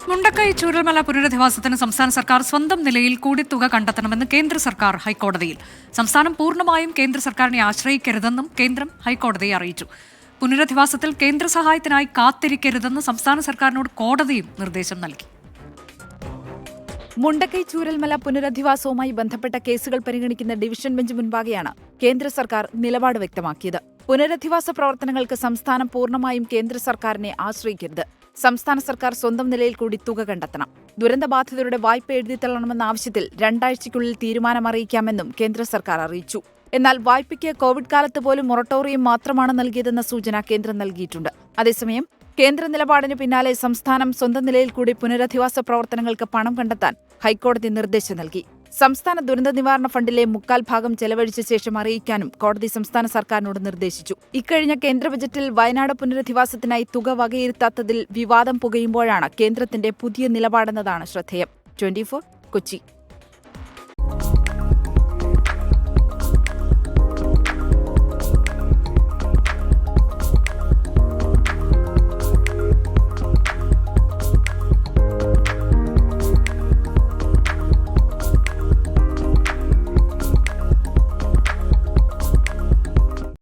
മുണ്ടക്കൈ ചൂരൽമല പുനരധിവാസത്തിന് സംസ്ഥാന സർക്കാർ സ്വന്തം നിലയിൽ കൂടി തുക കണ്ടെത്തണമെന്ന് കേന്ദ്ര സർക്കാർ ഹൈക്കോടതിയിൽ. സംസ്ഥാനം പൂർണ്ണമായും കേന്ദ്ര സർക്കാരിനെ ആശ്രയിക്കരുതെന്നും കേന്ദ്രം ഹൈക്കോടതിയെ അറിയിച്ചു. പുനരധിവാസത്തിൽ കേന്ദ്ര സഹായത്തിനായി കാത്തിരിക്കരുതെന്ന് സംസ്ഥാന സർക്കാരിനോട് കോടതിയും നിർദ്ദേശം നൽകി. മുണ്ടക്കൈ ചൂരൽമല പുനരധിവാസവുമായി ബന്ധപ്പെട്ട കേസുകൾ പരിഗണിക്കുന്ന ഡിവിഷൻ ബെഞ്ച് മുൻപാകെയാണ് കേന്ദ്ര സർക്കാർ നിലപാട് വ്യക്തമാക്കിയത്. പുനരധിവാസ പ്രവർത്തനങ്ങൾക്ക് സംസ്ഥാനം പൂർണ്ണമായും കേന്ദ്ര സർക്കാരിനെ ആശ്രയിക്കരുത്. സംസ്ഥാന സർക്കാർ സ്വന്തം നിലയിൽ കൂടി തുക കണ്ടെത്തണം. ദുരന്തബാധിതരുടെ വായ്പ എഴുതിത്തള്ളണമെന്ന ആവശ്യത്തിൽ 2 ആഴ്ചയ്ക്കുള്ളിൽ തീരുമാനമറിയിക്കാമെന്നും കേന്ദ്ര സർക്കാർ അറിയിച്ചു. എന്നാൽ വായ്പയ്ക്ക് കോവിഡ് കാലത്ത് പോലും മൊറട്ടോറിയം മാത്രമാണ് നൽകിയതെന്ന സൂചന കേന്ദ്രം നൽകിയിട്ടുണ്ട്. അതേസമയം കേന്ദ്ര നിലപാടിന് പിന്നാലെ സംസ്ഥാനം സ്വന്തം നിലയിൽ കൂടി പുനരധിവാസ പ്രവർത്തനങ്ങൾക്ക് പണം കണ്ടെത്താൻ ഹൈക്കോടതി നിർദ്ദേശം നൽകി. സംസ്ഥാന ദുരന്ത നിവാരണ ഫണ്ടിലെ 1/4 ചെലവഴിച്ച ശേഷം അറിയിക്കാനും കോടതി സംസ്ഥാന സർക്കാരിനോട് നിർദ്ദേശിച്ചു. ഇക്കഴിഞ്ഞ കേന്ദ്ര ബജറ്റിൽ വയനാട് പുനരധിവാസത്തിനായി തുക വകയിരുത്താത്തതിൽ വിവാദം പുകയുമ്പോഴാണ് കേന്ദ്രത്തിന്റെ പുതിയ നിലപാടെന്നതാണ് ശ്രദ്ധേയം. 24 കൊച്ചി.